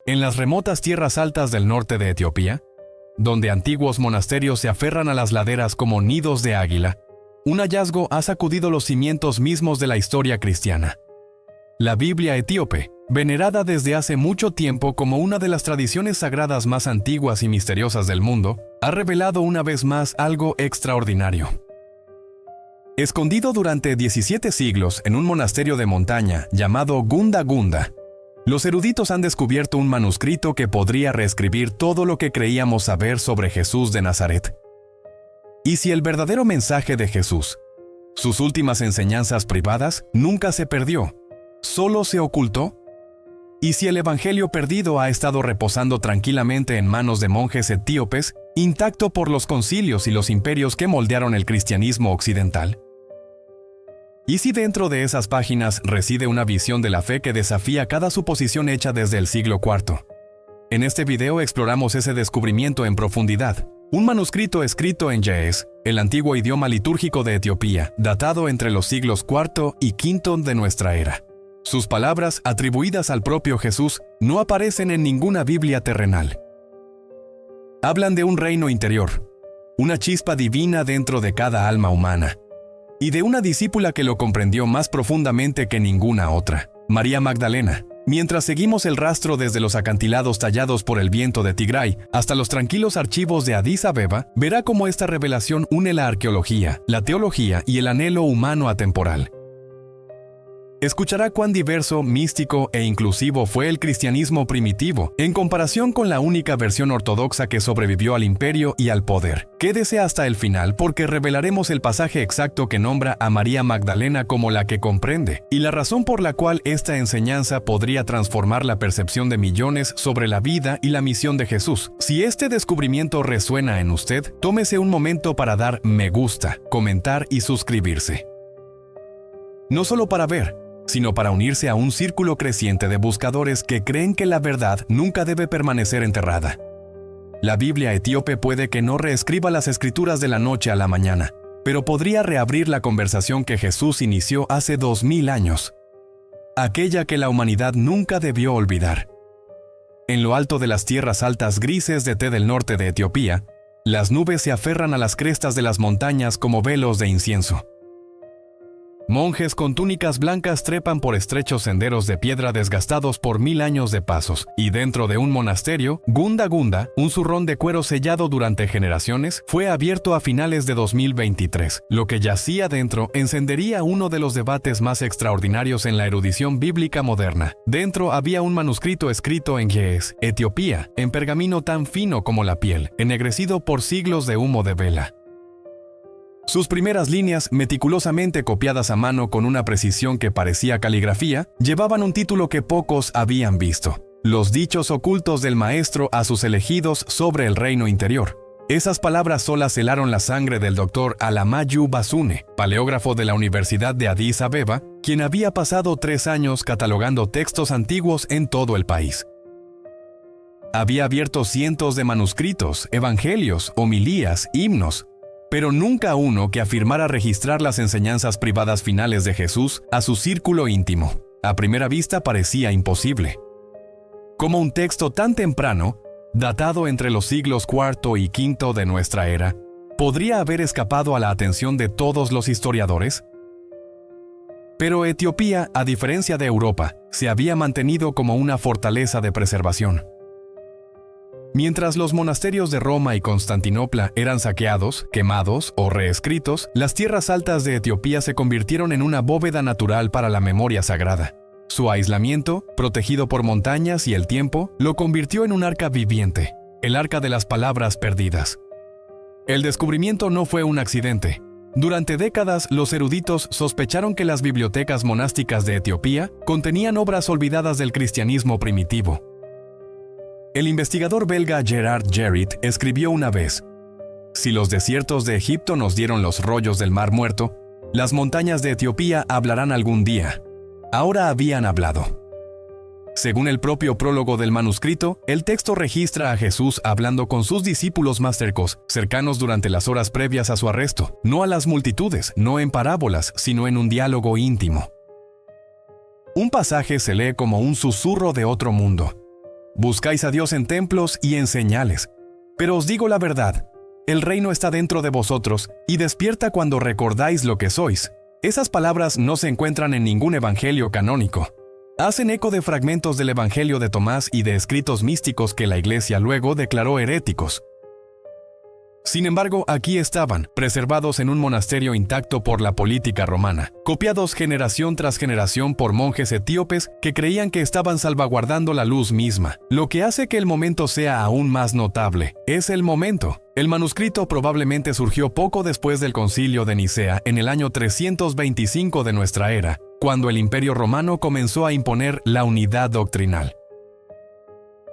En las remotas tierras altas del norte de Etiopía, donde antiguos monasterios se aferran a las laderas como nidos de águila, un hallazgo ha sacudido los cimientos mismos de la historia cristiana. La Biblia etíope, venerada desde hace mucho tiempo como una de las tradiciones sagradas más antiguas y misteriosas del mundo, ha revelado una vez más algo extraordinario. Escondido durante 17 siglos en un monasterio de montaña llamado Gunda Gunda, los eruditos han descubierto un manuscrito que podría reescribir todo lo que creíamos saber sobre Jesús de Nazaret. ¿Y si el verdadero mensaje de Jesús, sus últimas enseñanzas privadas, nunca se perdió, solo se ocultó? ¿Y si el evangelio perdido ha estado reposando tranquilamente en manos de monjes etíopes, intacto por los concilios y los imperios que moldearon el cristianismo occidental? ¿Y si dentro de esas páginas reside una visión de la fe que desafía cada suposición hecha desde el siglo IV? En este video exploramos ese descubrimiento en profundidad. Un manuscrito escrito en Ge'ez, el antiguo idioma litúrgico de Etiopía, datado entre los siglos IV y V de nuestra era. Sus palabras, atribuidas al propio Jesús, no aparecen en ninguna Biblia terrenal. Hablan de un reino interior, una chispa divina dentro de cada alma humana, y de una discípula que lo comprendió más profundamente que ninguna otra, María Magdalena. Mientras seguimos el rastro desde los acantilados tallados por el viento de Tigray hasta los tranquilos archivos de Addis Abeba, verá cómo esta revelación une la arqueología, la teología y el anhelo humano atemporal. Escuchará cuán diverso, místico e inclusivo fue el cristianismo primitivo, en comparación con la única versión ortodoxa que sobrevivió al imperio y al poder. Quédese hasta el final porque revelaremos el pasaje exacto que nombra a María Magdalena como la que comprende, y la razón por la cual esta enseñanza podría transformar la percepción de millones sobre la vida y la misión de Jesús. Si este descubrimiento resuena en usted, tómese un momento para dar me gusta, comentar y suscribirse. No solo para ver, sino para unirse a un círculo creciente de buscadores que creen que la verdad nunca debe permanecer enterrada. La Biblia etíope puede que no reescriba las escrituras de la noche a la mañana, pero podría reabrir la conversación que Jesús inició hace 2000 años, aquella que la humanidad nunca debió olvidar. En lo alto de las tierras altas grises de té del norte de Etiopía, las nubes se aferran a las crestas de las montañas como velos de incienso. Monjes con túnicas blancas trepan por estrechos senderos de piedra desgastados por 1000 años de pasos, y dentro de un monasterio, Gunda Gunda, un zurrón de cuero sellado durante generaciones, fue abierto a finales de 2023. Lo que yacía dentro encendería uno de los debates más extraordinarios en la erudición bíblica moderna. Dentro había un manuscrito escrito en Ge'ez, Etiopía, en pergamino tan fino como la piel, ennegrecido por siglos de humo de vela. Sus primeras líneas, meticulosamente copiadas a mano con una precisión que parecía caligrafía, llevaban un título que pocos habían visto: Los dichos ocultos del Maestro a sus elegidos sobre el reino interior. Esas palabras solas helaron la sangre del Dr. Alamayu Basune, paleógrafo de la Universidad de Addis Abeba, quien había pasado 3 años catalogando textos antiguos en todo el país. Había abierto cientos de manuscritos, evangelios, homilías, himnos, pero nunca uno que afirmara registrar las enseñanzas privadas finales de Jesús a su círculo íntimo. A primera vista parecía imposible. Como un texto tan temprano, datado entre los siglos IV y V de nuestra era, ¿podría haber escapado a la atención de todos los historiadores? Pero Etiopía, a diferencia de Europa, se había mantenido como una fortaleza de preservación. Mientras los monasterios de Roma y Constantinopla eran saqueados, quemados o reescritos, las tierras altas de Etiopía se convirtieron en una bóveda natural para la memoria sagrada. Su aislamiento, protegido por montañas y el tiempo, lo convirtió en un arca viviente, el arca de las palabras perdidas. El descubrimiento no fue un accidente. Durante décadas, los eruditos sospecharon que las bibliotecas monásticas de Etiopía contenían obras olvidadas del cristianismo primitivo. El investigador belga Gerard Gerrit escribió una vez: si los desiertos de Egipto nos dieron los rollos del Mar Muerto, las montañas de Etiopía hablarán algún día. Ahora habían hablado. Según el propio prólogo del manuscrito, el texto registra a Jesús hablando con sus discípulos más cercanos durante las horas previas a su arresto, no a las multitudes, no en parábolas, sino en un diálogo íntimo. Un pasaje se lee como un susurro de otro mundo. Buscáis a Dios en templos y en señales. Pero os digo la verdad, el reino está dentro de vosotros y despierta cuando recordáis lo que sois. Esas palabras no se encuentran en ningún evangelio canónico. Hacen eco de fragmentos del Evangelio de Tomás y de escritos místicos que la Iglesia luego declaró heréticos. Sin embargo, aquí estaban, preservados en un monasterio intacto por la política romana, copiados generación tras generación por monjes etíopes que creían que estaban salvaguardando la luz misma. Lo que hace que el momento sea aún más notable es el momento. El manuscrito probablemente surgió poco después del Concilio de Nicea en el año 325 de nuestra era, cuando el Imperio Romano comenzó a imponer la unidad doctrinal.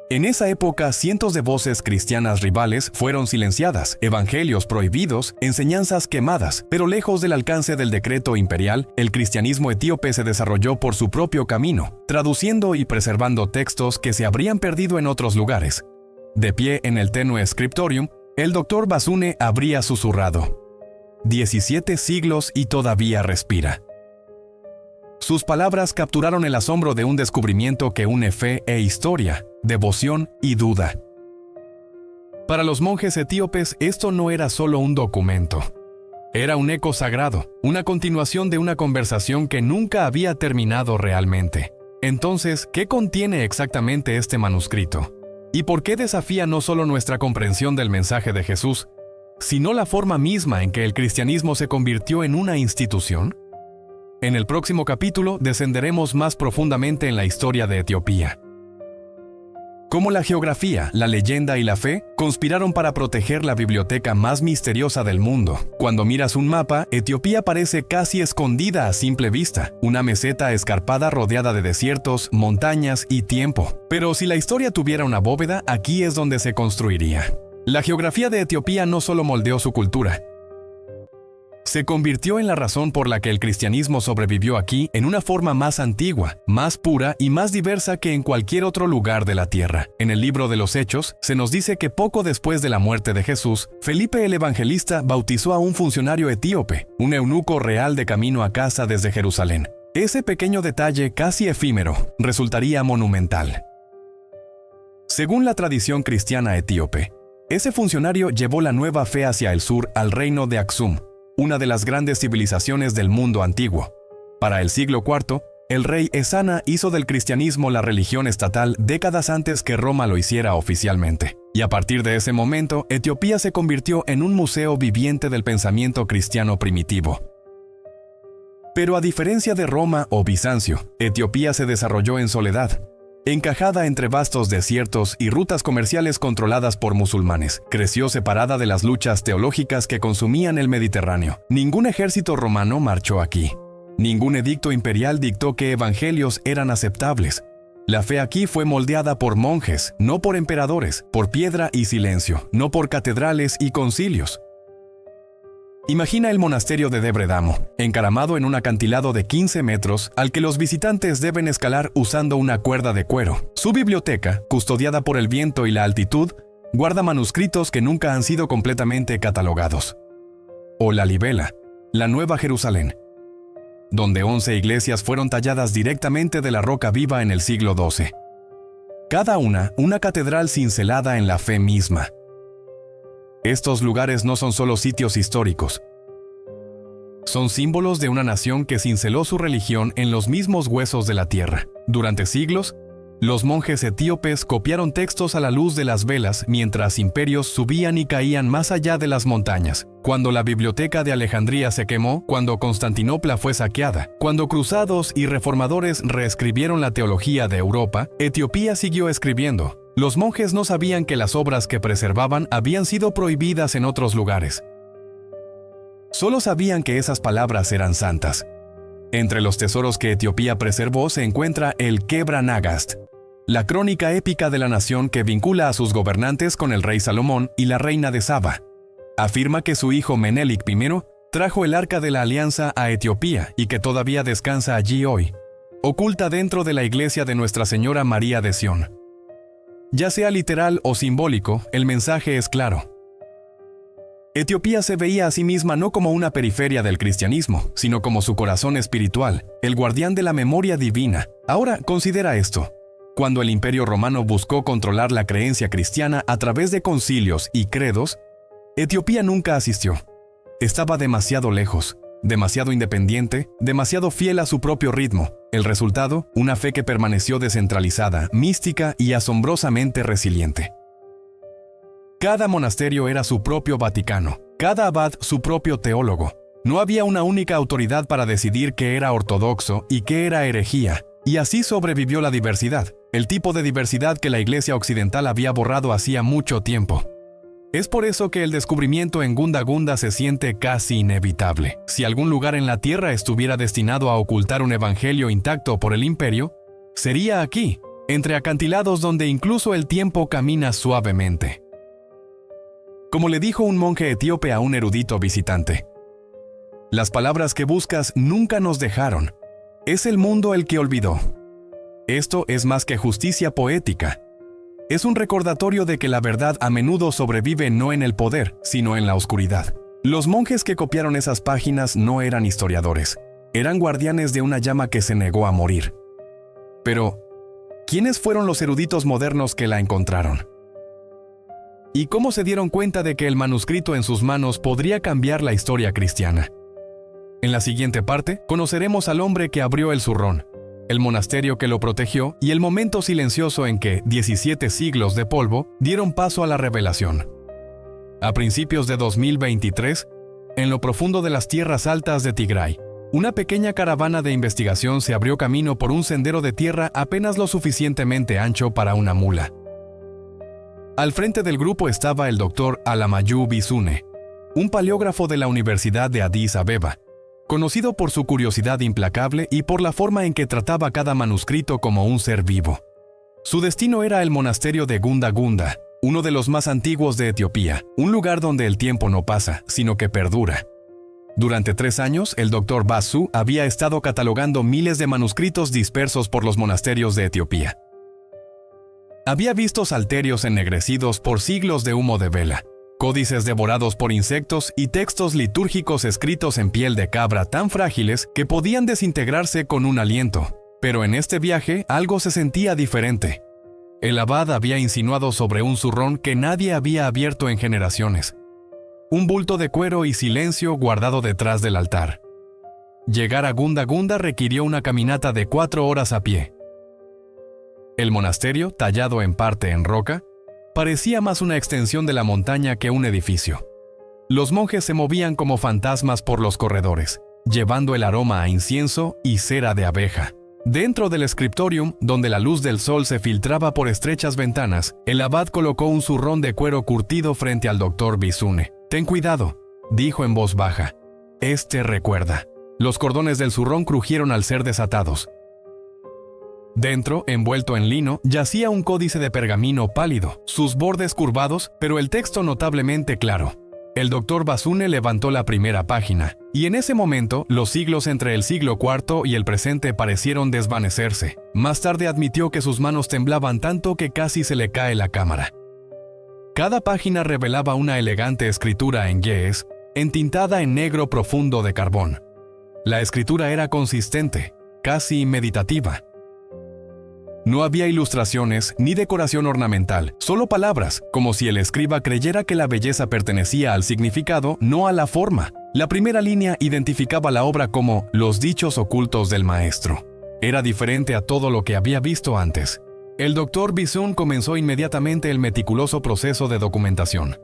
En esa época, cientos de voces cristianas rivales fueron silenciadas, evangelios prohibidos, enseñanzas quemadas, pero lejos del alcance del decreto imperial, el cristianismo etíope se desarrolló por su propio camino, traduciendo y preservando textos que se habrían perdido en otros lugares. De pie en el tenue scriptorium, el doctor Basune habría susurrado: 17 siglos y todavía respira. Sus palabras capturaron el asombro de un descubrimiento que une fe e historia, devoción y duda. Para los monjes etíopes, esto no era solo un documento. Era un eco sagrado, una continuación de una conversación que nunca había terminado realmente. Entonces, ¿qué contiene exactamente este manuscrito? ¿Y por qué desafía no solo nuestra comprensión del mensaje de Jesús, sino la forma misma en que el cristianismo se convirtió en una institución? En el próximo capítulo descenderemos más profundamente en la historia de Etiopía. Cómo la geografía, la leyenda y la fe conspiraron para proteger la biblioteca más misteriosa del mundo. Cuando miras un mapa, Etiopía parece casi escondida a simple vista, una meseta escarpada rodeada de desiertos, montañas y tiempo. Pero si la historia tuviera una bóveda, aquí es donde se construiría. La geografía de Etiopía no solo moldeó su cultura, se convirtió en la razón por la que el cristianismo sobrevivió aquí en una forma más antigua, más pura y más diversa que en cualquier otro lugar de la tierra. En el libro de los Hechos, se nos dice que poco después de la muerte de Jesús, Felipe el Evangelista bautizó a un funcionario etíope, un eunuco real de camino a casa desde Jerusalén. Ese pequeño detalle casi efímero resultaría monumental. Según la tradición cristiana etíope, ese funcionario llevó la nueva fe hacia el sur al reino de Aksum, una de las grandes civilizaciones del mundo antiguo. Para el siglo IV, el rey Esana hizo del cristianismo la religión estatal décadas antes que Roma lo hiciera oficialmente. Y a partir de ese momento, Etiopía se convirtió en un museo viviente del pensamiento cristiano primitivo. Pero a diferencia de Roma o Bizancio, Etiopía se desarrolló en soledad, encajada entre vastos desiertos y rutas comerciales controladas por musulmanes. Creció separada de las luchas teológicas que consumían el Mediterráneo. Ningún ejército romano marchó aquí. Ningún edicto imperial dictó qué evangelios eran aceptables. La fe aquí fue moldeada por monjes, no por emperadores, por piedra y silencio, no por catedrales y concilios. Imagina el monasterio de Debre Damo, encaramado en un acantilado de 15 metros al que los visitantes deben escalar usando una cuerda de cuero. Su biblioteca, custodiada por el viento y la altitud, guarda manuscritos que nunca han sido completamente catalogados. O la Libela, la Nueva Jerusalén, donde 11 iglesias fueron talladas directamente de la roca viva en el siglo XII. Cada una catedral cincelada en la fe misma. Estos lugares no son solo sitios históricos. Son símbolos de una nación que cinceló su religión en los mismos huesos de la tierra. Durante siglos, los monjes etíopes copiaron textos a la luz de las velas mientras imperios subían y caían más allá de las montañas. Cuando la biblioteca de Alejandría se quemó, cuando Constantinopla fue saqueada, cuando cruzados y reformadores reescribieron la teología de Europa, Etiopía siguió escribiendo. Los monjes no sabían que las obras que preservaban habían sido prohibidas en otros lugares. Solo sabían que esas palabras eran santas. Entre los tesoros que Etiopía preservó se encuentra el Kebra Nagast, la crónica épica de la nación que vincula a sus gobernantes con el rey Salomón y la reina de Saba. Afirma que su hijo Menelik I trajo el Arca de la Alianza a Etiopía y que todavía descansa allí hoy, oculta dentro de la iglesia de Nuestra Señora María de Sión. Ya sea literal o simbólico, el mensaje es claro. Etiopía se veía a sí misma no como una periferia del cristianismo, sino como su corazón espiritual, el guardián de la memoria divina. Ahora considera esto. Cuando el Imperio Romano buscó controlar la creencia cristiana a través de concilios y credos, Etiopía nunca asistió. Estaba demasiado lejos, demasiado independiente, demasiado fiel a su propio ritmo. El resultado, una fe que permaneció descentralizada, mística y asombrosamente resiliente. Cada monasterio era su propio Vaticano, cada abad su propio teólogo. No había una única autoridad para decidir qué era ortodoxo y qué era herejía, y así sobrevivió la diversidad, el tipo de diversidad que la Iglesia Occidental había borrado hacía mucho tiempo. Es por eso que el descubrimiento en Gunda Gunda se siente casi inevitable. Si algún lugar en la Tierra estuviera destinado a ocultar un evangelio intacto por el imperio, sería aquí, entre acantilados donde incluso el tiempo camina suavemente. Como le dijo un monje etíope a un erudito visitante, las palabras que buscas nunca nos dejaron. Es el mundo el que olvidó. Esto es más que justicia poética. Es un recordatorio de que la verdad a menudo sobrevive no en el poder, sino en la oscuridad. Los monjes que copiaron esas páginas no eran historiadores. Eran guardianes de una llama que se negó a morir. Pero, ¿quiénes fueron los eruditos modernos que la encontraron? ¿Y cómo se dieron cuenta de que el manuscrito en sus manos podría cambiar la historia cristiana? En la siguiente parte, conoceremos al hombre que abrió el zurrón, el monasterio que lo protegió y el momento silencioso en que 17 siglos de polvo dieron paso a la revelación. A principios de 2023, en lo profundo de las tierras altas de Tigray, una pequeña caravana de investigación se abrió camino por un sendero de tierra apenas lo suficientemente ancho para una mula. Al frente del grupo estaba el doctor Alamayu Bisune, un paleógrafo de la Universidad de Addis Abeba, conocido por su curiosidad implacable y por la forma en que trataba cada manuscrito como un ser vivo. Su destino era el monasterio de Gunda Gunda, uno de los más antiguos de Etiopía, un lugar donde el tiempo no pasa, sino que perdura. Durante 3 años, el Dr. Basu había estado catalogando miles de manuscritos dispersos por los monasterios de Etiopía. Había visto salterios ennegrecidos por siglos de humo de vela, códices devorados por insectos y textos litúrgicos escritos en piel de cabra tan frágiles que podían desintegrarse con un aliento. Pero en este viaje algo se sentía diferente. El abad había insinuado sobre un zurrón que nadie había abierto en generaciones. Un bulto de cuero y silencio guardado detrás del altar. Llegar a Gunda Gunda requirió una caminata de 4 horas a pie. El monasterio, tallado en parte en roca, parecía más una extensión de la montaña que un edificio. Los monjes se movían como fantasmas por los corredores, llevando el aroma a incienso y cera de abeja. Dentro del scriptorium, donde la luz del sol se filtraba por estrechas ventanas, el abad colocó un zurrón de cuero curtido frente al doctor Bisune. «Ten cuidado», dijo en voz baja. «Este recuerda». Los cordones del zurrón crujieron al ser desatados. Dentro, envuelto en lino, yacía un códice de pergamino pálido, sus bordes curvados, pero el texto notablemente claro. El doctor Basune levantó la primera página, y en ese momento, los siglos entre el siglo IV y el presente parecieron desvanecerse. Más tarde admitió que sus manos temblaban tanto que casi se le cae la cámara. Cada página revelaba una elegante escritura en ge'ez, entintada en negro profundo de carbón. La escritura era consistente, casi meditativa. No había ilustraciones ni decoración ornamental, solo palabras, como si el escriba creyera que la belleza pertenecía al significado, no a la forma. La primera línea identificaba la obra como «los dichos ocultos del maestro». Era diferente a todo lo que había visto antes. El doctor Bisun comenzó inmediatamente el meticuloso proceso de documentación.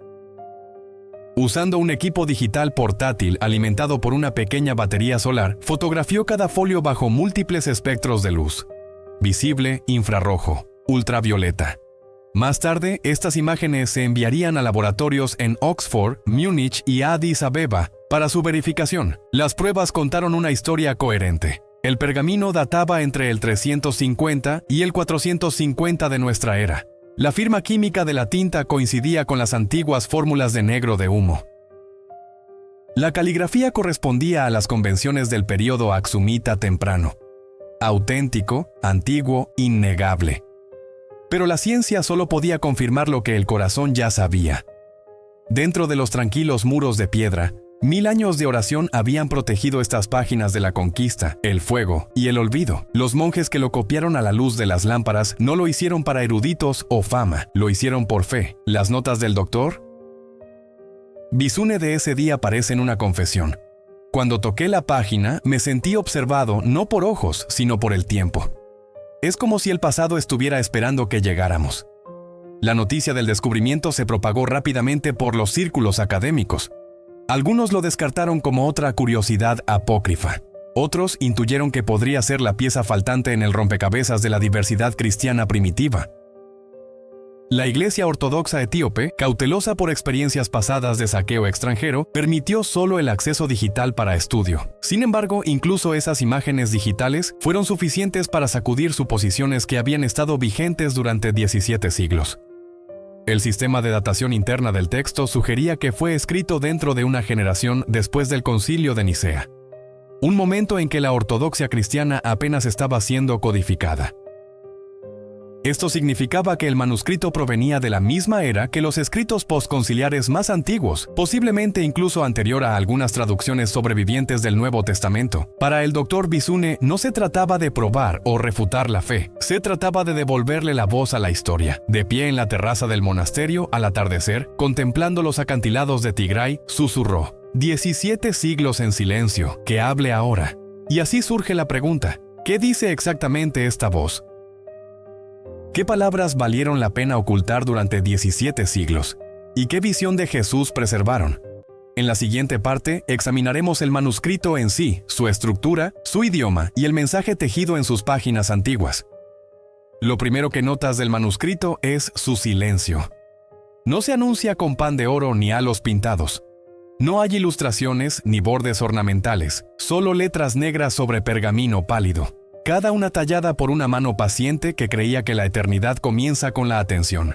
Usando un equipo digital portátil alimentado por una pequeña batería solar, fotografió cada folio bajo múltiples espectros de luz. Visible, infrarrojo, ultravioleta. Más tarde, estas imágenes se enviarían a laboratorios en Oxford, Múnich y Addis Abeba para su verificación. Las pruebas contaron una historia coherente. El pergamino databa entre el 350 y el 450 de nuestra era. La firma química de la tinta coincidía con las antiguas fórmulas de negro de humo. La caligrafía correspondía a las convenciones del período aksumita temprano. Auténtico, antiguo, innegable. Pero la ciencia solo podía confirmar lo que el corazón ya sabía. Dentro de los tranquilos muros de piedra, 1000 años de oración habían protegido estas páginas de la conquista, el fuego y el olvido. Los monjes que lo copiaron a la luz de las lámparas no lo hicieron para eruditos o fama, lo hicieron por fe. Las notas del Dr. Bizune de ese día parecen una confesión. Cuando toqué la página, me sentí observado no por ojos, sino por el tiempo. Es como si el pasado estuviera esperando que llegáramos. La noticia del descubrimiento se propagó rápidamente por los círculos académicos. Algunos lo descartaron como otra curiosidad apócrifa. Otros intuyeron que podría ser la pieza faltante en el rompecabezas de la diversidad cristiana primitiva. La Iglesia Ortodoxa etíope, cautelosa por experiencias pasadas de saqueo extranjero, permitió solo el acceso digital para estudio. Sin embargo, incluso esas imágenes digitales fueron suficientes para sacudir suposiciones que habían estado vigentes durante 17 siglos. El sistema de datación interna del texto sugería que fue escrito dentro de una generación después del Concilio de Nicea, un momento en que la ortodoxia cristiana apenas estaba siendo codificada. Esto significaba que el manuscrito provenía de la misma era que los escritos postconciliares más antiguos, posiblemente incluso anterior a algunas traducciones sobrevivientes del Nuevo Testamento. Para el Dr. Bizune no se trataba de probar o refutar la fe, se trataba de devolverle la voz a la historia. De pie en la terraza del monasterio, al atardecer, contemplando los acantilados de Tigray, susurró: 17 siglos en silencio, que hable ahora. Y así surge la pregunta: ¿qué dice exactamente esta voz? ¿Qué palabras valieron la pena ocultar durante 17 siglos? ¿Y qué visión de Jesús preservaron? En la siguiente parte, examinaremos el manuscrito en sí, su estructura, su idioma y el mensaje tejido en sus páginas antiguas. Lo primero que notas del manuscrito es su silencio. No se anuncia con pan de oro ni halos pintados. No hay ilustraciones ni bordes ornamentales, solo letras negras sobre pergamino pálido. Cada una tallada por una mano paciente que creía que la eternidad comienza con la atención.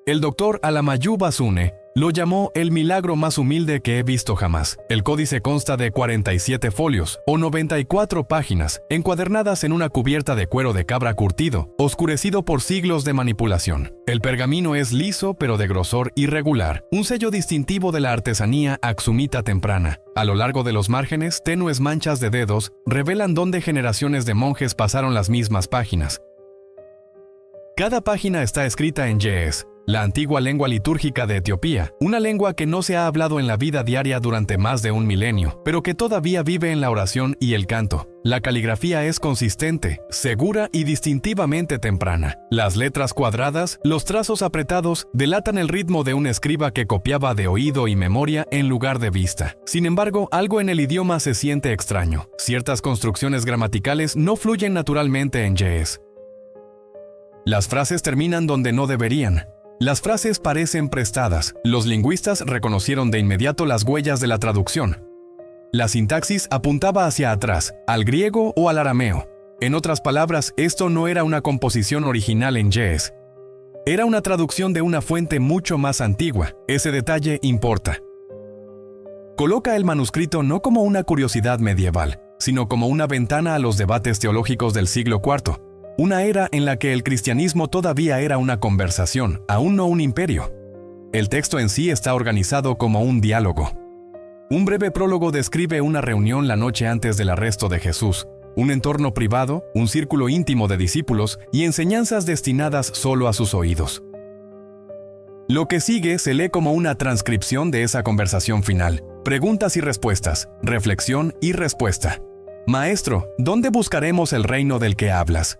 El Dr. Alamayu Bizune lo llamó el milagro más humilde que he visto jamás. El códice consta de 47 folios, o 94 páginas, encuadernadas en una cubierta de cuero de cabra curtido, oscurecido por siglos de manipulación. El pergamino es liso pero de grosor irregular, un sello distintivo de la artesanía aksumita temprana. A lo largo de los márgenes, tenues manchas de dedos revelan dónde generaciones de monjes pasaron las mismas páginas. Cada página está escrita en Ge'ez, la antigua lengua litúrgica de Etiopía, una lengua que no se ha hablado en la vida diaria durante más de un milenio, pero que todavía vive en la oración y el canto. La caligrafía es consistente, segura y distintivamente temprana. Las letras cuadradas, los trazos apretados, delatan el ritmo de un escriba que copiaba de oído y memoria en lugar de vista. Sin embargo, algo en el idioma se siente extraño. Ciertas construcciones gramaticales no fluyen naturalmente en Ge'ez. Las frases terminan donde no deberían. Las frases parecen prestadas. Los lingüistas reconocieron de inmediato las huellas de la traducción. La sintaxis apuntaba hacia atrás, al griego o al arameo. En otras palabras, esto no era una composición original en Ge'ez. Era una traducción de una fuente mucho más antigua. Ese detalle importa. Coloca el manuscrito no como una curiosidad medieval, sino como una ventana a los debates teológicos del siglo IV. Una era en la que el cristianismo todavía era una conversación, aún no un imperio. El texto en sí está organizado como un diálogo. Un breve prólogo describe una reunión la noche antes del arresto de Jesús, un entorno privado, un círculo íntimo de discípulos y enseñanzas destinadas solo a sus oídos. Lo que sigue se lee como una transcripción de esa conversación final. Preguntas y respuestas, reflexión y respuesta. Maestro, ¿dónde buscaremos el reino del que hablas?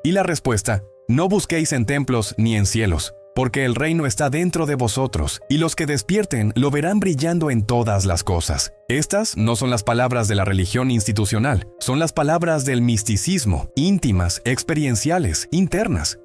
Y la respuesta: no busquéis en templos ni en cielos, porque el reino está dentro de vosotros, y los que despierten lo verán brillando en todas las cosas. Estas no son las palabras de la religión institucional, son las palabras del misticismo, íntimas, experienciales, internas.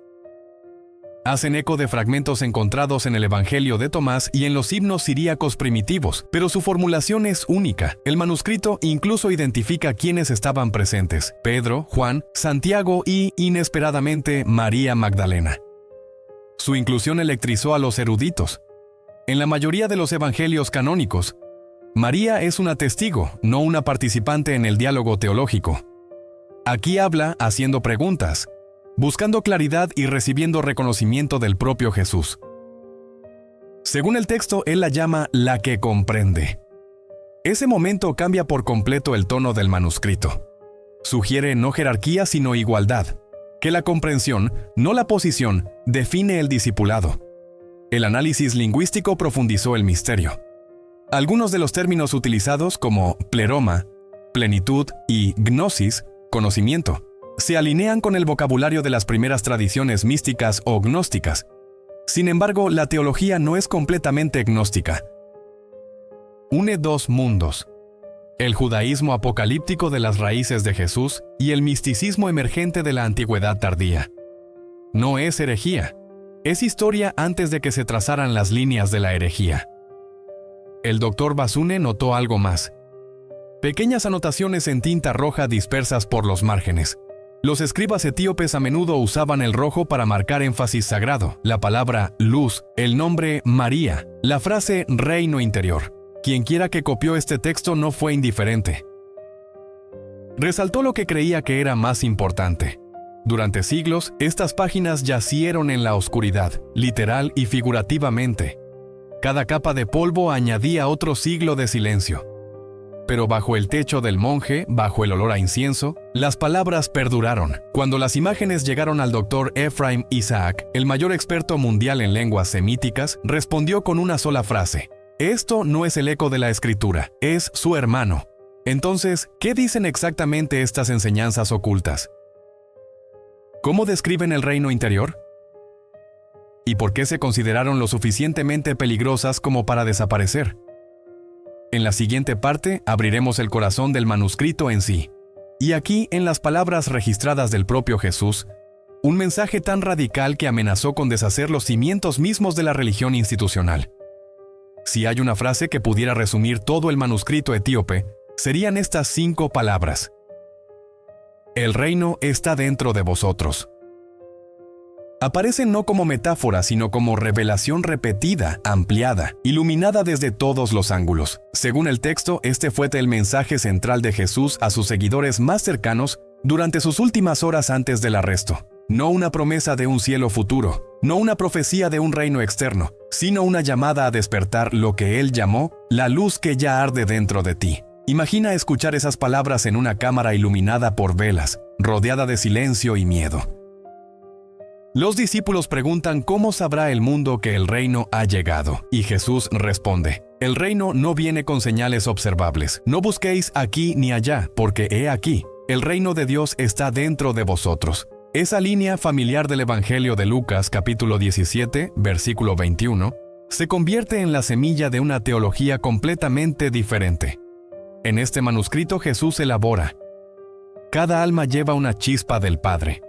Hacen eco de fragmentos encontrados en el Evangelio de Tomás y en los himnos siríacos primitivos, pero su formulación es única. El manuscrito incluso identifica quiénes estaban presentes: Pedro, Juan, Santiago y, inesperadamente, María Magdalena. Su inclusión electrizó a los eruditos. En la mayoría de los evangelios canónicos, María es una testigo, no una participante en el diálogo teológico. Aquí habla haciendo preguntas, buscando claridad y recibiendo reconocimiento del propio Jesús. Según el texto, él la llama la que comprende. Ese momento cambia por completo el tono del manuscrito. Sugiere no jerarquía sino igualdad, que la comprensión, no la posición, define el discipulado. El análisis lingüístico profundizó el misterio. Algunos de los términos utilizados como pleroma, plenitud y gnosis, conocimiento, se alinean con el vocabulario de las primeras tradiciones místicas o gnósticas. Sin embargo, la teología no es completamente gnóstica. Une dos mundos: el judaísmo apocalíptico de las raíces de Jesús y el misticismo emergente de la antigüedad tardía. No es herejía, es historia antes de que se trazaran las líneas de la herejía. El Dr. Basune notó algo más: pequeñas anotaciones en tinta roja dispersas por los márgenes. Los escribas etíopes a menudo usaban el rojo para marcar énfasis sagrado, la palabra luz, el nombre María, la frase reino interior. Quienquiera que copió este texto no fue indiferente. Resaltó lo que creía que era más importante. Durante siglos, estas páginas yacieron en la oscuridad, literal y figurativamente. Cada capa de polvo añadía otro siglo de silencio. Pero bajo el techo del monje, bajo el olor a incienso, las palabras perduraron. Cuando las imágenes llegaron al Dr. Ephraim Isaac, el mayor experto mundial en lenguas semíticas, respondió con una sola frase: esto no es el eco de la escritura, es su hermano. Entonces, ¿qué dicen exactamente estas enseñanzas ocultas? ¿Cómo describen el reino interior? ¿Y por qué se consideraron lo suficientemente peligrosas como para desaparecer? En la siguiente parte abriremos el corazón del manuscrito en sí. Y aquí, en las palabras registradas del propio Jesús, un mensaje tan radical que amenazó con deshacer los cimientos mismos de la religión institucional. Si hay una frase que pudiera resumir todo el manuscrito etíope, serían estas 5 palabras: el reino está dentro de vosotros. Aparecen no como metáfora, sino como revelación repetida, ampliada, iluminada desde todos los ángulos. Según el texto, este fue el mensaje central de Jesús a sus seguidores más cercanos durante sus últimas horas antes del arresto. No una promesa de un cielo futuro, no una profecía de un reino externo, sino una llamada a despertar lo que él llamó la luz que ya arde dentro de ti. Imagina escuchar esas palabras en una cámara iluminada por velas, rodeada de silencio y miedo. Los discípulos preguntan cómo sabrá el mundo que el reino ha llegado, y Jesús responde: el reino no viene con señales observables. No busquéis aquí ni allá, porque he aquí, el reino de Dios está dentro de vosotros. Esa línea familiar del Evangelio de Lucas, capítulo 17, versículo 21, se convierte en la semilla de una teología completamente diferente. En este manuscrito Jesús elabora: cada alma lleva una chispa del Padre.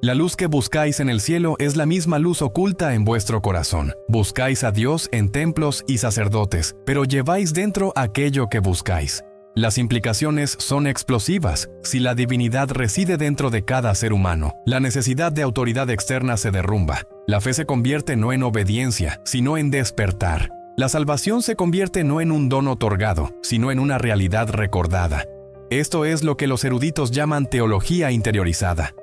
La luz que buscáis en el cielo es la misma luz oculta en vuestro corazón. Buscáis a Dios en templos y sacerdotes, pero lleváis dentro aquello que buscáis. Las implicaciones son explosivas. Si la divinidad reside dentro de cada ser humano, la necesidad de autoridad externa se derrumba. La fe se convierte no en obediencia, sino en despertar. La salvación se convierte no en un don otorgado, sino en una realidad recordada. Esto es lo que los eruditos llaman teología interiorizada.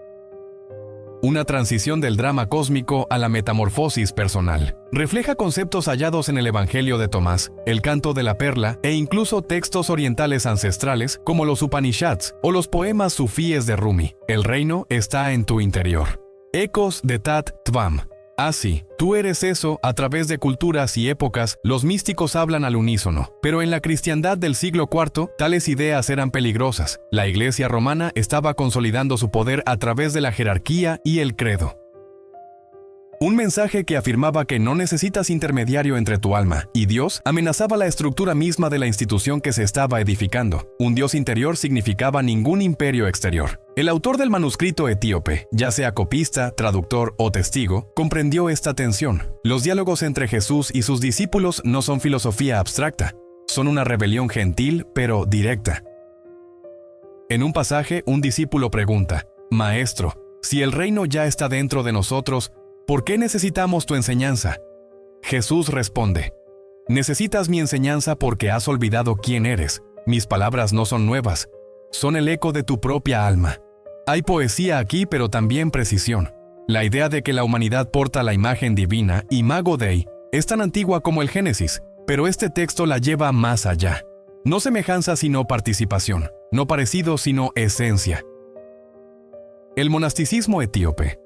Una transición del drama cósmico a la metamorfosis personal. Refleja conceptos hallados en el Evangelio de Tomás, el canto de la perla e incluso textos orientales ancestrales como los Upanishads o los poemas sufíes de Rumi. El reino está en tu interior. Ecos de Tat Tvam. Así, tú eres eso. A través de culturas y épocas, los místicos hablan al unísono. Pero en la cristiandad del siglo IV, tales ideas eran peligrosas. La Iglesia romana estaba consolidando su poder a través de la jerarquía y el credo. Un mensaje que afirmaba que no necesitas intermediario entre tu alma y Dios amenazaba la estructura misma de la institución que se estaba edificando. Un Dios interior significaba ningún imperio exterior. El autor del manuscrito etíope, ya sea copista, traductor o testigo, comprendió esta tensión. Los diálogos entre Jesús y sus discípulos no son filosofía abstracta, son una rebelión gentil pero directa. En un pasaje, un discípulo pregunta: Maestro, si el reino ya está dentro de nosotros, ¿por qué necesitamos tu enseñanza? Jesús responde: necesitas mi enseñanza porque has olvidado quién eres. Mis palabras no son nuevas, son el eco de tu propia alma. Hay poesía aquí, pero también precisión. La idea de que la humanidad porta la imagen divina, Imago Dei, Es tan antigua como el Génesis, pero este texto la lleva más allá. No semejanza sino participación, no parecido sino esencia. El monasticismo etíope,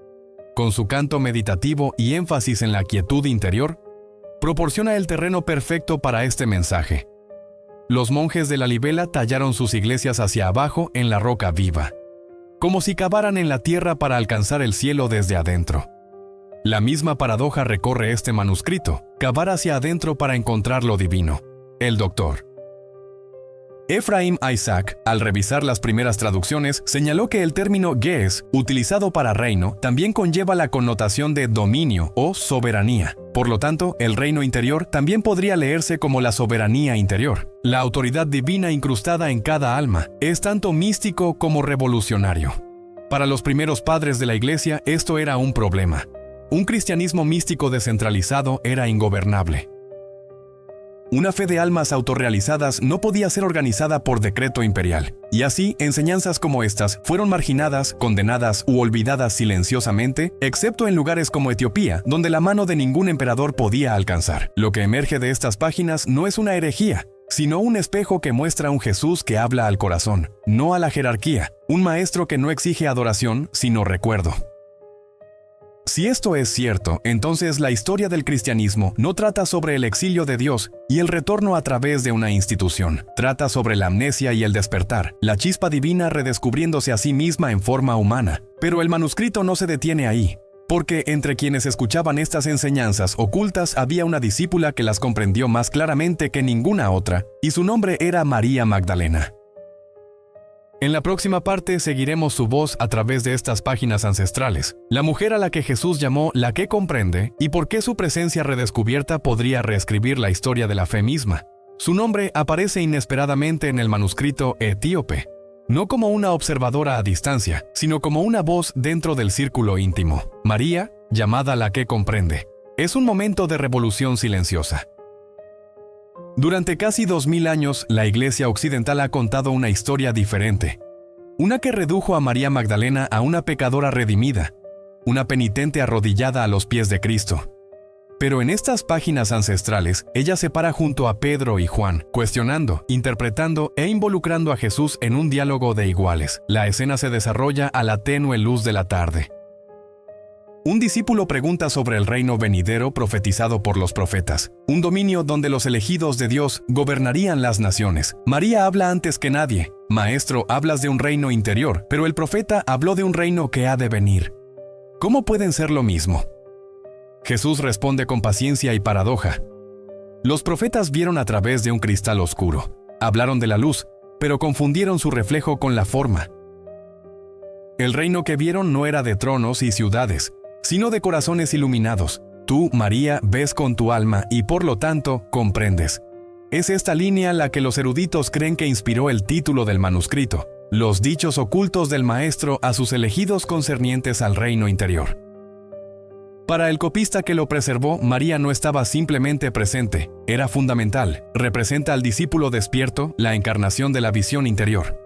con su canto meditativo y énfasis en la quietud interior, proporciona el terreno perfecto para este mensaje. Los monjes de Lalibela tallaron sus iglesias hacia abajo en la roca viva, como si cavaran en la tierra para alcanzar el cielo desde adentro. La misma paradoja recorre este manuscrito, cavar hacia adentro para encontrar lo divino. El Dr. Ephraim Isaac, al revisar las primeras traducciones, señaló que el término Ge'ez, utilizado para reino, también conlleva la connotación de dominio o soberanía. Por lo tanto, el reino interior también podría leerse como la soberanía interior. La autoridad divina incrustada en cada alma es tanto místico como revolucionario. Para los primeros padres de la Iglesia, esto era un problema. Un cristianismo místico descentralizado era ingobernable. Una fe de almas autorrealizadas no podía ser organizada por decreto imperial, y así enseñanzas como estas fueron marginadas, condenadas u olvidadas silenciosamente, excepto en lugares como Etiopía, donde la mano de ningún emperador podía alcanzar. Lo que emerge de estas páginas no es una herejía, sino un espejo que muestra un Jesús que habla al corazón, no a la jerarquía, un maestro que no exige adoración, sino recuerdo. Si esto es cierto, entonces la historia del cristianismo no trata sobre el exilio de Dios y el retorno a través de una institución. Trata sobre la amnesia y el despertar, la chispa divina redescubriéndose a sí misma en forma humana. Pero el manuscrito no se detiene ahí, porque entre quienes escuchaban estas enseñanzas ocultas había una discípula que las comprendió más claramente que ninguna otra, y su nombre era María Magdalena. En la próxima parte seguiremos su voz a través de estas páginas ancestrales, la mujer a la que Jesús llamó la que comprende y por qué su presencia redescubierta podría reescribir la historia de la fe misma. Su nombre aparece inesperadamente en el manuscrito etíope, no como una observadora a distancia, sino como una voz dentro del círculo íntimo. María, llamada la que comprende, es un momento de revolución silenciosa. Durante casi 2000 años, la Iglesia Occidental ha contado una historia diferente. Una que redujo a María Magdalena a una pecadora redimida, una penitente arrodillada a los pies de Cristo. Pero en estas páginas ancestrales, ella se para junto a Pedro y Juan, cuestionando, interpretando e involucrando a Jesús en un diálogo de iguales. La escena se desarrolla a la tenue luz de la tarde. Un discípulo pregunta sobre el reino venidero profetizado por los profetas, un dominio donde los elegidos de Dios gobernarían las naciones. María habla antes que nadie. Maestro, hablas de un reino interior, pero el profeta habló de un reino que ha de venir. ¿Cómo pueden ser lo mismo? Jesús responde con paciencia y paradoja. Los profetas vieron a través de un cristal oscuro. Hablaron de la luz, pero confundieron su reflejo con la forma. El reino que vieron no era de tronos y ciudades, sino de corazones iluminados. Tú, María, ves con tu alma y por lo tanto comprendes. Es esta línea la que los eruditos creen que inspiró el título del manuscrito, los dichos ocultos del Maestro a sus elegidos concernientes al reino interior. Para el copista que lo preservó, María no estaba simplemente presente, era fundamental, representa al discípulo despierto, la encarnación de la visión interior.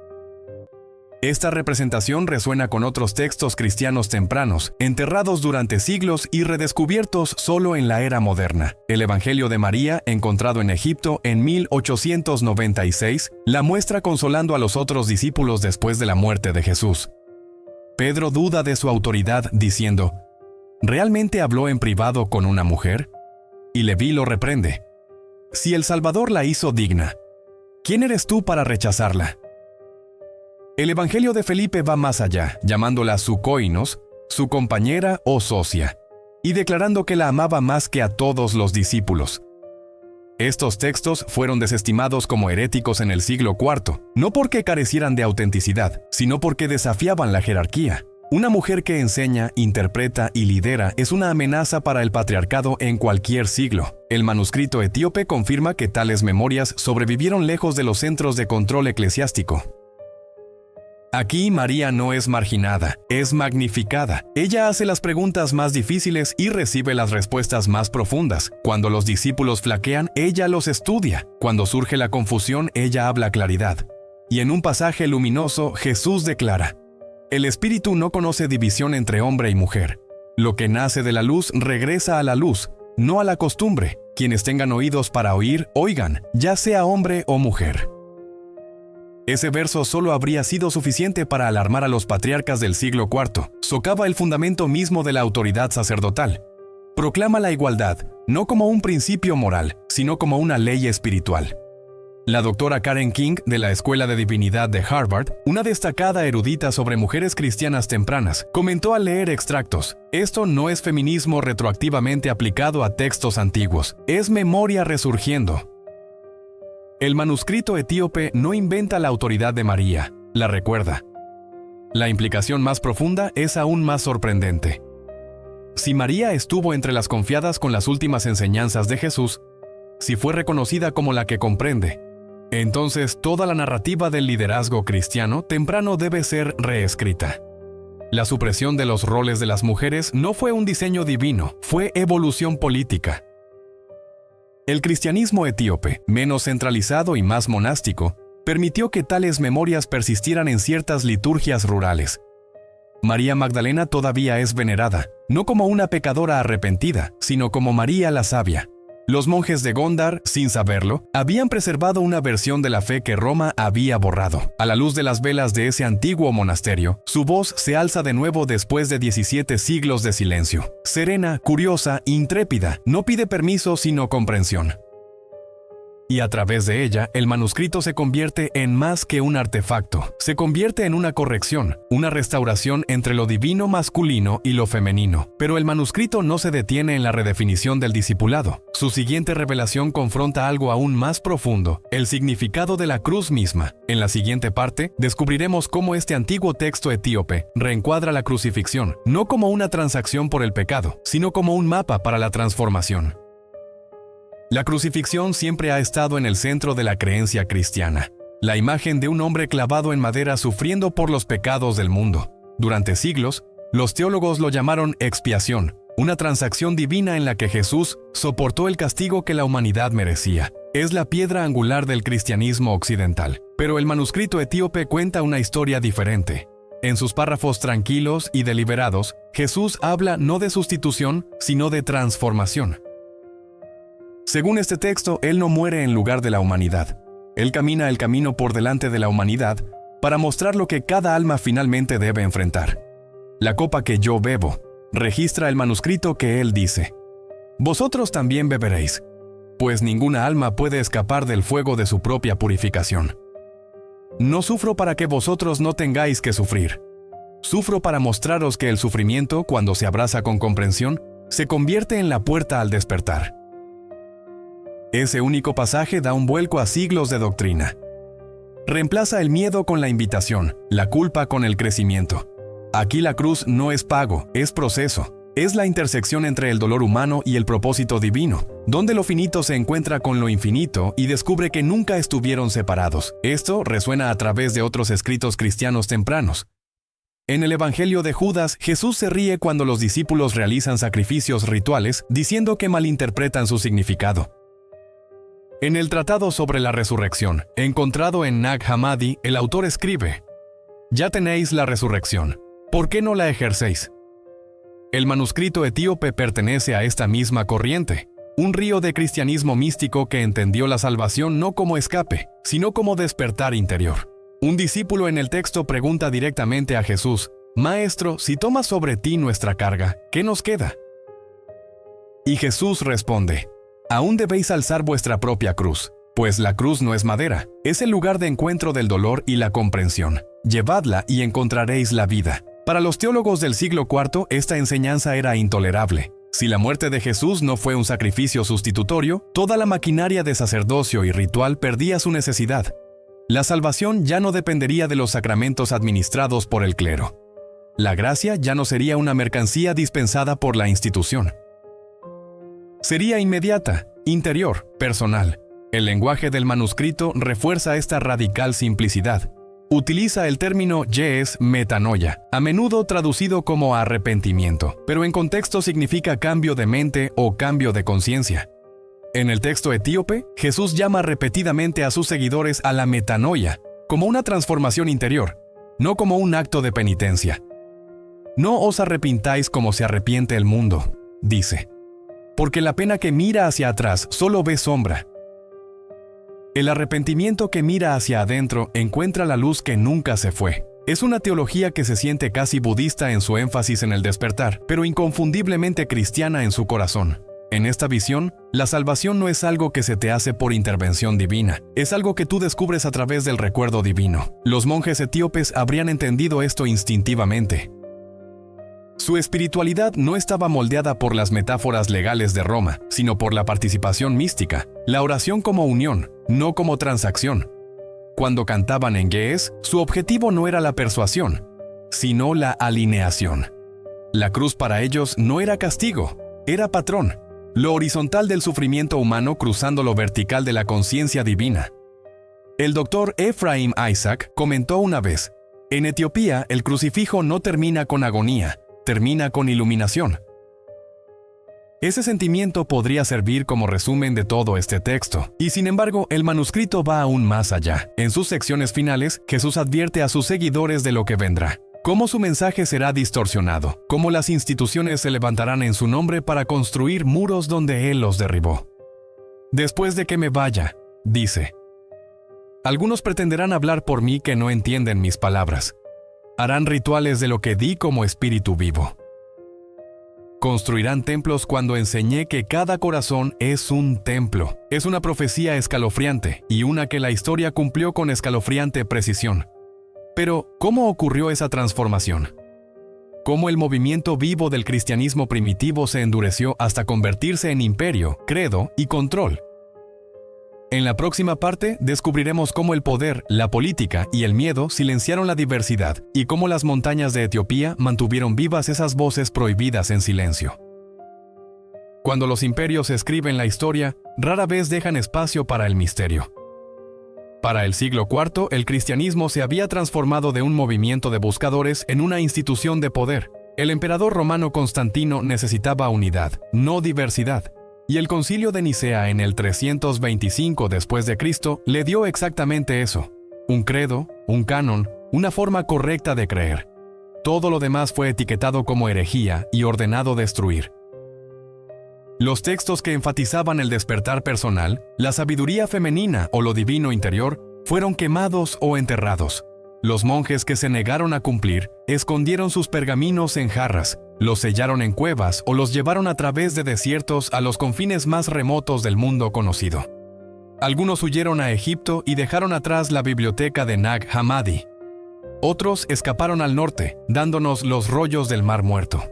Esta representación resuena con otros textos cristianos tempranos, enterrados durante siglos y redescubiertos solo en la era moderna. El Evangelio de María, encontrado en Egipto en 1896, la muestra consolando a los otros discípulos después de la muerte de Jesús. Pedro duda de su autoridad diciendo, ¿realmente habló en privado con una mujer? Y Leví lo reprende. Si el Salvador la hizo digna, ¿quién eres tú para rechazarla? El Evangelio de Felipe va más allá, llamándola su koinos, su compañera o socia, y declarando que la amaba más que a todos los discípulos. Estos textos fueron desestimados como heréticos en el siglo IV, no porque carecieran de autenticidad, sino porque desafiaban la jerarquía. Una mujer que enseña, interpreta y lidera es una amenaza para el patriarcado en cualquier siglo. El manuscrito etíope confirma que tales memorias sobrevivieron lejos de los centros de control eclesiástico. Aquí María no es marginada, es magnificada. Ella hace las preguntas más difíciles y recibe las respuestas más profundas. Cuando los discípulos flaquean, ella los estudia. Cuando surge la confusión, ella habla claridad. Y en un pasaje luminoso, Jesús declara: el Espíritu no conoce división entre hombre y mujer. Lo que nace de la luz regresa a la luz, no a la costumbre. Quienes tengan oídos para oír, oigan, ya sea hombre o mujer. Ese verso solo habría sido suficiente para alarmar a los patriarcas del siglo IV. Socava el fundamento mismo de la autoridad sacerdotal. Proclama la igualdad, no como un principio moral, sino como una ley espiritual. La doctora Karen King, de la Escuela de Divinidad de Harvard, una destacada erudita sobre mujeres cristianas tempranas, comentó al leer extractos: esto no es feminismo retroactivamente aplicado a textos antiguos, es memoria resurgiendo. El manuscrito etíope no inventa la autoridad de María, la recuerda. La implicación más profunda es aún más sorprendente. Si María estuvo entre las confiadas con las últimas enseñanzas de Jesús, si fue reconocida como la que comprende, entonces toda la narrativa del liderazgo cristiano temprano debe ser reescrita. La supresión de los roles de las mujeres no fue un diseño divino, fue evolución política. El cristianismo etíope, menos centralizado y más monástico, permitió que tales memorias persistieran en ciertas liturgias rurales. María Magdalena todavía es venerada, no como una pecadora arrepentida, sino como María la Sabia. Los monjes de Gondar, sin saberlo, habían preservado una versión de la fe que Roma había borrado. A la luz de las velas de ese antiguo monasterio, su voz se alza de nuevo después de 17 siglos de silencio. Serena, curiosa, intrépida, no pide permiso sino comprensión. Y a través de ella, el manuscrito se convierte en más que un artefacto. Se convierte en una corrección, una restauración entre lo divino masculino y lo femenino. Pero el manuscrito no se detiene en la redefinición del discipulado. Su siguiente revelación confronta algo aún más profundo, el significado de la cruz misma. En la siguiente parte, descubriremos cómo este antiguo texto etíope reencuadra la crucifixión, no como una transacción por el pecado, sino como un mapa para la transformación. La crucifixión siempre ha estado en el centro de la creencia cristiana. La imagen de un hombre clavado en madera sufriendo por los pecados del mundo. Durante siglos, los teólogos lo llamaron expiación, una transacción divina en la que Jesús soportó el castigo que la humanidad merecía. Es la piedra angular del cristianismo occidental. Pero el manuscrito etíope cuenta una historia diferente. En sus párrafos tranquilos y deliberados, Jesús habla no de sustitución, sino de transformación. Según este texto, Él no muere en lugar de la humanidad. Él camina el camino por delante de la humanidad para mostrar lo que cada alma finalmente debe enfrentar. La copa que yo bebo, registra el manuscrito que Él dice: vosotros también beberéis, pues ninguna alma puede escapar del fuego de su propia purificación. No sufro para que vosotros no tengáis que sufrir. Sufro para mostraros que el sufrimiento, cuando se abraza con comprensión, se convierte en la puerta al despertar. Ese único pasaje da un vuelco a siglos de doctrina. Reemplaza el miedo con la invitación, la culpa con el crecimiento. Aquí la cruz no es pago, es proceso. Es la intersección entre el dolor humano y el propósito divino, donde lo finito se encuentra con lo infinito y descubre que nunca estuvieron separados. Esto resuena a través de otros escritos cristianos tempranos. En el Evangelio de Judas, Jesús se ríe cuando los discípulos realizan sacrificios rituales, diciendo que malinterpretan su significado. En el Tratado sobre la Resurrección, encontrado en Nag Hammadi, el autor escribe: ya tenéis la resurrección, ¿por qué no la ejercéis? El manuscrito etíope pertenece a esta misma corriente, un río de cristianismo místico que entendió la salvación no como escape, sino como despertar interior. Un discípulo en el texto pregunta directamente a Jesús: Maestro, si tomas sobre ti nuestra carga, ¿qué nos queda? Y Jesús responde: aún debéis alzar vuestra propia cruz, pues la cruz no es madera, es el lugar de encuentro del dolor y la comprensión. Llevadla y encontraréis la vida. Para los teólogos del siglo IV, esta enseñanza era intolerable. Si la muerte de Jesús no fue un sacrificio sustitutorio, toda la maquinaria de sacerdocio y ritual perdía su necesidad. La salvación ya no dependería de los sacramentos administrados por el clero. La gracia ya no sería una mercancía dispensada por la institución. Sería inmediata, interior, personal. El lenguaje del manuscrito refuerza esta radical simplicidad. Utiliza el término yes metanoia, a menudo traducido como arrepentimiento, pero en contexto significa cambio de mente o cambio de conciencia. En el texto etíope, Jesús llama repetidamente a sus seguidores a la metanoia, como una transformación interior, no como un acto de penitencia. No os arrepintáis como se arrepiente el mundo, dice. porque la pena que mira hacia atrás solo ve sombra. El arrepentimiento que mira hacia adentro encuentra la luz que nunca se fue. Es una teología que se siente casi budista en su énfasis en el despertar, pero inconfundiblemente cristiana en su corazón. En esta visión, la salvación no es algo que se te hace por intervención divina, es algo que tú descubres a través del recuerdo divino. Los monjes etíopes habrían entendido esto instintivamente. Su espiritualidad no estaba moldeada por las metáforas legales de Roma, sino por la participación mística, la oración como unión, no como transacción. Cuando cantaban en Ge'ez, su objetivo no era la persuasión, sino la alineación. La cruz para ellos no era castigo, era patrón, lo horizontal del sufrimiento humano cruzando lo vertical de la conciencia divina. El doctor Ephraim Isaac comentó una vez, en Etiopía el crucifijo no termina con agonía, termina con iluminación. Ese sentimiento podría servir como resumen de todo este texto, y sin embargo el manuscrito va aún más allá. En sus secciones finales, Jesús advierte a sus seguidores de lo que vendrá, cómo su mensaje será distorsionado, cómo las instituciones se levantarán en su nombre para construir muros donde Él los derribó. Después de que me vaya, dice, algunos pretenderán hablar por mí que no entienden mis palabras. Harán rituales de lo que di como espíritu vivo. Construirán templos cuando enseñé que cada corazón es un templo. Es una profecía escalofriante y una que la historia cumplió con escalofriante precisión. Pero, ¿cómo ocurrió esa transformación? ¿Cómo el movimiento vivo del cristianismo primitivo se endureció hasta convertirse en imperio, credo y control? En la próxima parte descubriremos cómo el poder, la política y el miedo silenciaron la diversidad y cómo las montañas de Etiopía mantuvieron vivas esas voces prohibidas en silencio. Cuando los imperios escriben la historia, rara vez dejan espacio para el misterio. Para el siglo IV, el cristianismo se había transformado de un movimiento de buscadores en una institución de poder. El emperador romano Constantino necesitaba unidad, no diversidad. Y el Concilio de Nicea en el 325 después de Cristo le dio exactamente eso: un credo, un canon, una forma correcta de creer. Todo lo demás fue etiquetado como herejía y ordenado destruir. Los textos que enfatizaban el despertar personal, la sabiduría femenina o lo divino interior, fueron quemados o enterrados. Los monjes que se negaron a cumplir, escondieron sus pergaminos en jarras, los sellaron en cuevas o los llevaron a través de desiertos a los confines más remotos del mundo conocido. Algunos huyeron a Egipto y dejaron atrás la biblioteca de Nag Hammadi. Otros escaparon al norte, dándonos los rollos del Mar Muerto.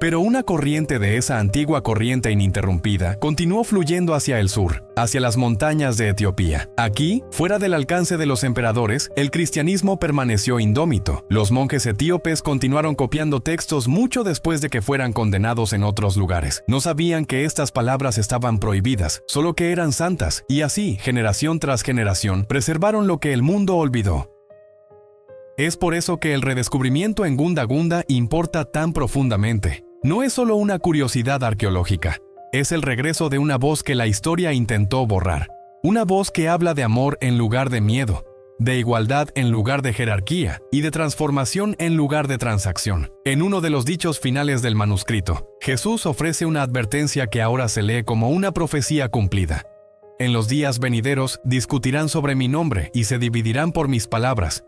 Pero una corriente de esa antigua corriente ininterrumpida continuó fluyendo hacia el sur, hacia las montañas de Etiopía. Aquí, fuera del alcance de los emperadores, el cristianismo permaneció indómito. Los monjes etíopes continuaron copiando textos mucho después de que fueran condenados en otros lugares. No sabían que estas palabras estaban prohibidas, solo que eran santas, y así, generación tras generación, preservaron lo que el mundo olvidó. Es por eso que el redescubrimiento en Gunda Gunda importa tan profundamente. No es solo una curiosidad arqueológica, es el regreso de una voz que la historia intentó borrar. Una voz que habla de amor en lugar de miedo, de igualdad en lugar de jerarquía y de transformación en lugar de transacción. En uno de los dichos finales del manuscrito, Jesús ofrece una advertencia que ahora se lee como una profecía cumplida. En los días venideros discutirán sobre mi nombre y se dividirán por mis palabras.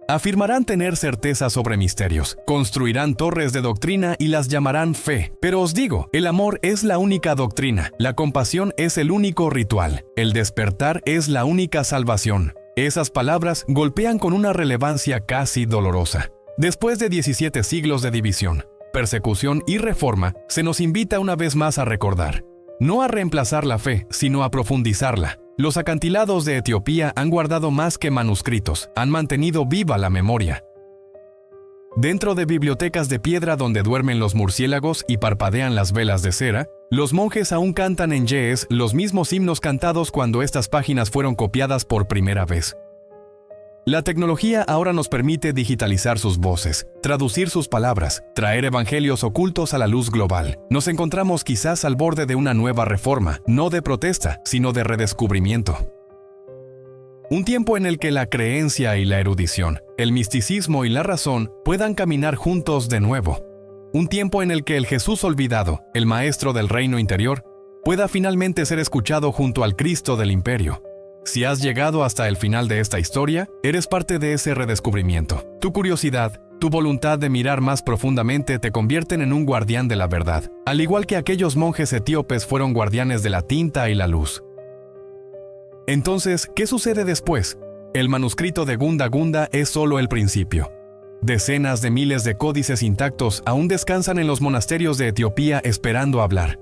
Afirmarán tener certeza sobre misterios, construirán torres de doctrina y las llamarán fe. Pero os digo, el amor es la única doctrina, la compasión es el único ritual, el despertar es la única salvación. Esas palabras golpean con una relevancia casi dolorosa. Después de 17 siglos de división, persecución y reforma, se nos invita una vez más a recordar, no a reemplazar la fe, sino a profundizarla. Los acantilados de Etiopía han guardado más que manuscritos, han mantenido viva la memoria. Dentro de bibliotecas de piedra donde duermen los murciélagos y parpadean las velas de cera, los monjes aún cantan en Ge'ez los mismos himnos cantados cuando estas páginas fueron copiadas por primera vez. La tecnología ahora nos permite digitalizar sus voces, traducir sus palabras, traer evangelios ocultos a la luz global. Nos encontramos quizás al borde de una nueva reforma, no de protesta, sino de redescubrimiento. Un tiempo en el que la creencia y la erudición, el misticismo y la razón puedan caminar juntos de nuevo. un tiempo en el que el Jesús olvidado, el Maestro del reino interior, pueda finalmente ser escuchado junto al Cristo del imperio. Si has llegado hasta el final de esta historia, eres parte de ese redescubrimiento. Tu curiosidad, tu voluntad de mirar más profundamente te convierten en un guardián de la verdad, al igual que aquellos monjes etíopes fueron guardianes de la tinta y la luz. Entonces, ¿qué sucede después? El manuscrito de Gunda Gunda es solo el principio. Decenas de miles de códices intactos aún descansan en los monasterios de Etiopía esperando hablar.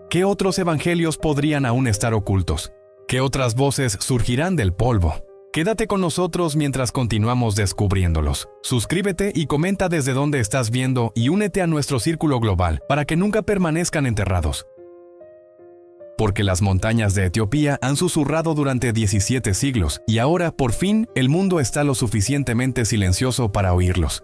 ¿Qué otros evangelios podrían aún estar ocultos? ¿Qué otras voces surgirán del polvo? Quédate con nosotros mientras continuamos descubriéndolos. Suscríbete y comenta desde dónde estás viendo y únete a nuestro círculo global para que nunca permanezcan enterrados. Porque las montañas de Etiopía han susurrado durante 17 siglos y ahora, por fin, el mundo está lo suficientemente silencioso para oírlos.